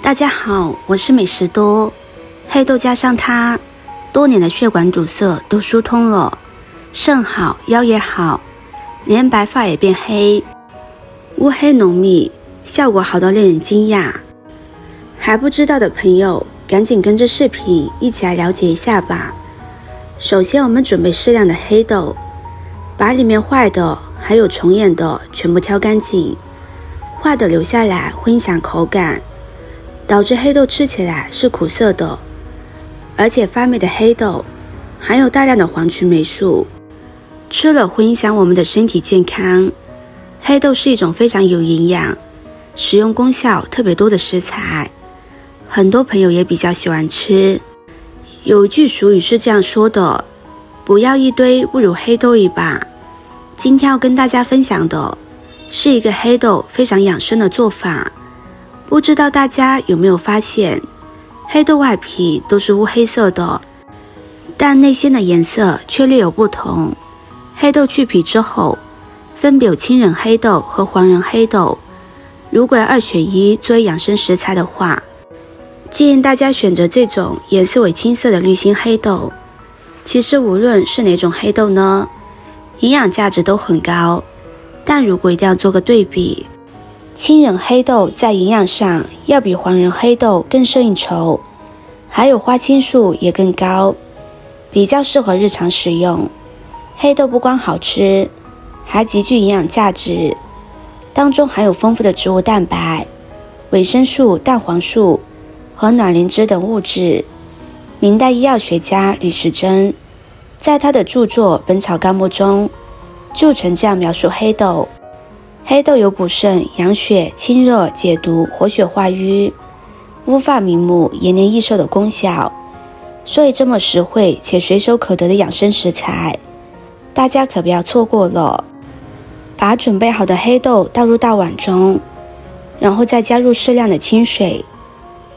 大家好，我是美食多。黑豆加上它，多年的血管堵塞都疏通了，肾好，腰也好，连白发也变黑，乌黑浓密，效果好到令人惊讶。还不知道的朋友，赶紧跟着视频一起来了解一下吧。首先，我们准备适量的黑豆，把里面坏的还有虫眼的全部挑干净，坏的留下来会影响口感，导致黑豆吃起来是苦涩的。而且发霉的黑豆含有大量的黄曲霉素，吃了会影响我们的身体健康。黑豆是一种非常有营养、食用功效特别多的食材，很多朋友也比较喜欢吃。有一句俗语是这样说的：不要一堆，不如黑豆一把。今天要跟大家分享的是一个黑豆非常养生的做法。不知道大家有没有发现，黑豆外皮都是乌黑色的，但内馅的颜色却略有不同。黑豆去皮之后，分别有青仁黑豆和黄仁黑豆。如果要2选1作为养生食材的话，建议大家选择这种颜色为青色的绿心黑豆。其实无论是哪种黑豆呢，营养价值都很高，但如果一定要做个对比，青仁黑豆在营养上要比黄仁黑豆更胜一筹，还有花青素也更高，比较适合日常食用。黑豆不光好吃，还极具营养价值，当中含有丰富的植物蛋白、维生素、蛋黄素和卵磷脂等物质。明代医药学家李时珍在他的著作《本草纲目》中就曾这样描述黑豆：黑豆有补肾、养血、清热、解毒、活血化瘀、乌发明目、延年益寿的功效，所以这么实惠且随手可得的养生食材，大家可不要错过了。把准备好的黑豆倒入大碗中，然后再加入适量的清水，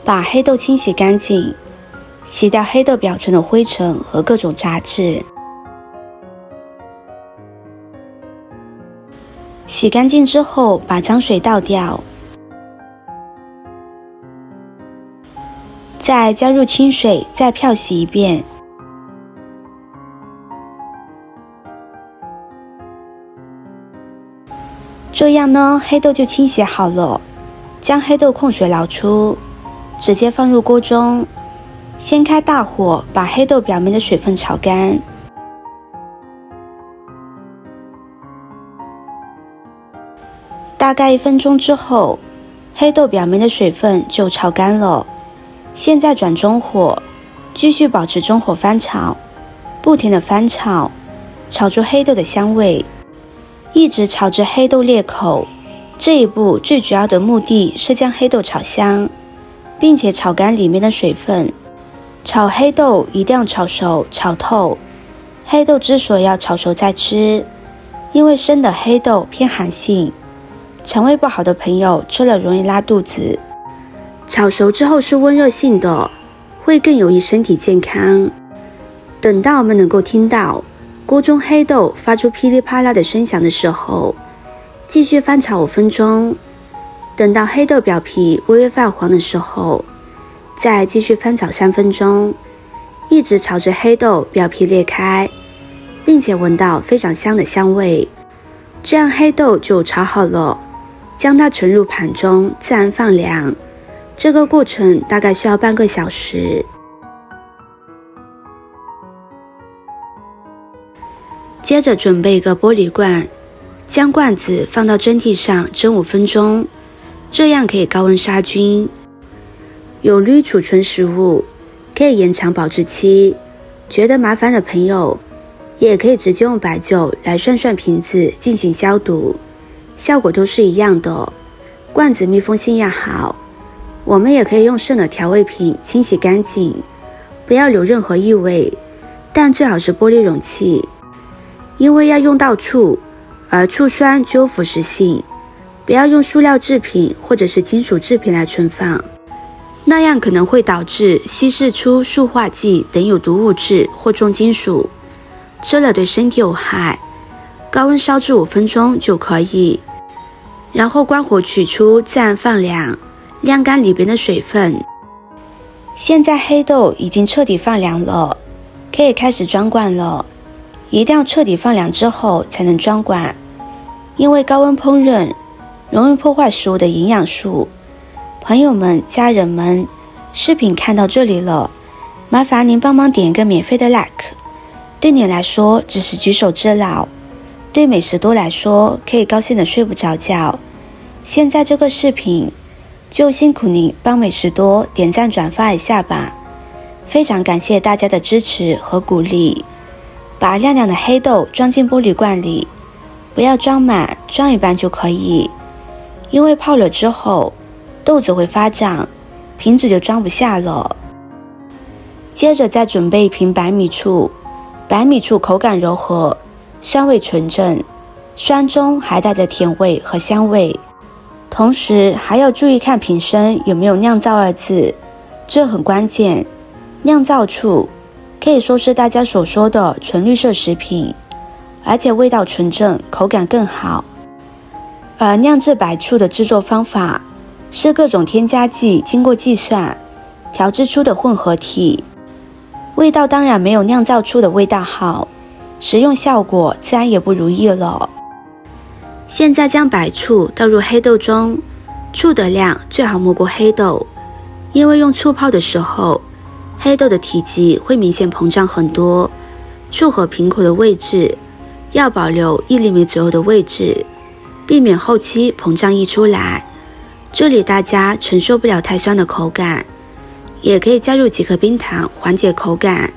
把黑豆清洗干净，洗掉黑豆表层的灰尘和各种杂质。洗干净之后，把脏水倒掉，再加入清水，再漂洗一遍。这样呢，黑豆就清洗好了。将黑豆控水捞出，直接放入锅中，先开大火，把黑豆表面的水分炒干。大概1分钟之后，黑豆表面的水分就炒干了。现在转中火，继续保持中火翻炒，不停地翻炒，炒出黑豆的香味，一直炒至黑豆裂口。这一步最主要的目的是将黑豆炒香，并且炒干里面的水分。炒黑豆一定要炒熟、炒透。黑豆之所以要炒熟再吃，因为生的黑豆偏寒性，肠胃不好的朋友吃了容易拉肚子。炒熟之后是温热性的，会更有益身体健康。等到我们能够听到锅中黑豆发出噼里啪啦的声响的时候，继续翻炒5分钟。等到黑豆表皮微微泛黄的时候，再继续翻炒3分钟，一直炒至黑豆表皮裂开，并且闻到非常香的香味。这样黑豆就炒好了，将它盛入盘中，自然放凉。这个过程大概需要半个小时。接着准备一个玻璃罐，将罐子放到蒸屉上蒸5分钟，这样可以高温杀菌，有利于储存食物，可以延长保质期。觉得麻烦的朋友，也可以直接用白酒来涮瓶子进行消毒，效果都是一样的。罐子密封性要好，我们也可以用剩的调味品清洗干净，不要留任何异味，但最好是玻璃容器，因为要用到醋，而醋酸具有腐蚀性，不要用塑料制品或者是金属制品来存放，那样可能会导致稀释出塑化剂等有毒物质或重金属，吃了对身体有害。高温烧至5分钟就可以，然后关火取出，自然放凉。晾干里边的水分。现在黑豆已经彻底放凉了，可以开始装罐了。一定要彻底放凉之后才能装罐，因为高温烹饪容易破坏食物的营养素。朋友们、家人们，视频看到这里了，麻烦您帮忙点一个免费的 like， 对你来说只是举手之劳，对美食多来说可以高兴的睡不着觉。现在这个视频就辛苦你帮美食多点赞转发一下吧，非常感谢大家的支持和鼓励。把晾晾的黑豆装进玻璃罐里，不要装满，装一半就可以，因为泡了之后豆子会发胀，瓶子就装不下了。接着再准备一瓶白米醋，白米醋口感柔和，酸味纯正，酸中还带着甜味和香味。同时还要注意看瓶身有没有酿造二字，这很关键。酿造醋可以说是大家所说的纯绿色食品，而且味道纯正，口感更好。而酿制白醋的制作方法是各种添加剂经过计算调制出的混合体，味道当然没有酿造醋的味道好，食用效果自然也不如意了。现在将白醋倒入黑豆中，醋的量最好没过黑豆，因为用醋泡的时候黑豆的体积会明显膨胀很多，醋和瓶口的位置要保留1厘米左右的位置，避免后期膨胀溢出来。这里大家承受不了太酸的口感，也可以加入几颗冰糖缓解口感，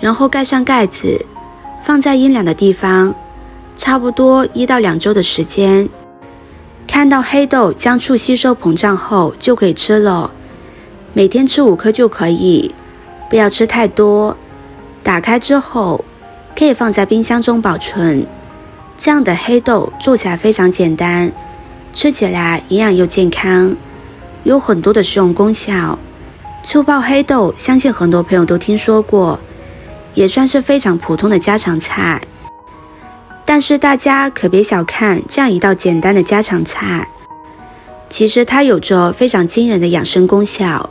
然后盖上盖子，放在阴凉的地方，差不多1到2周的时间。看到黑豆将醋吸收膨胀后就可以吃了，每天吃5颗就可以，不要吃太多。打开之后可以放在冰箱中保存。这样的黑豆做起来非常简单，吃起来营养又健康，有很多的实用功效。醋泡黑豆相信很多朋友都听说过，也算是非常普通的家常菜。但是大家可别小看这样一道简单的家常菜，其实它有着非常惊人的养生功效，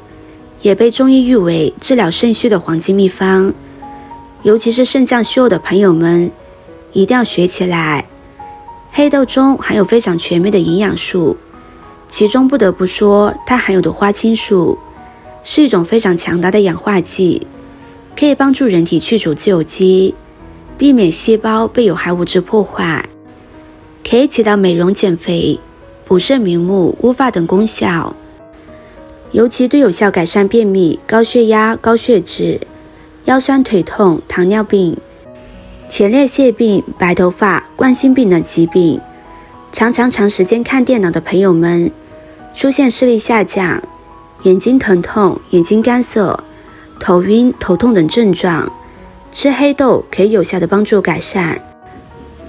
也被中医誉为治疗肾虚的黄金秘方。尤其是肾脏虚弱的朋友们一定要学起来。黑豆中含有非常全面的营养素，其中不得不说它含有的花青素是一种非常强大的氧化剂，可以帮助人体去除自由基，避免细胞被有害物质破坏，可以起到美容减肥、补肾明目、乌发等功效，尤其对有效改善便秘、高血压、高血脂、腰酸腿痛、糖尿病、前列腺病、白头发、冠心病等疾病。长时间看电脑的朋友们，出现视力下降、眼睛疼痛、眼睛干涩、头晕、头痛等症状，吃黑豆可以有效的帮助改善。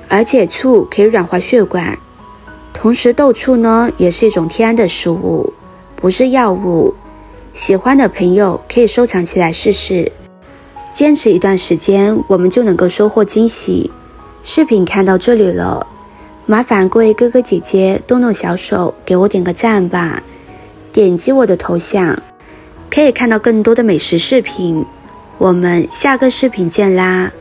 而且醋可以软化血管，同时豆醋呢也是一种天然的食物，不是药物。喜欢的朋友可以收藏起来试试，坚持一段时间，我们就能够收获惊喜。视频看到这里了，麻烦各位哥哥姐姐动动小手给我点个赞吧，点击我的头像可以看到更多的美食视频。我们下个视频见啦！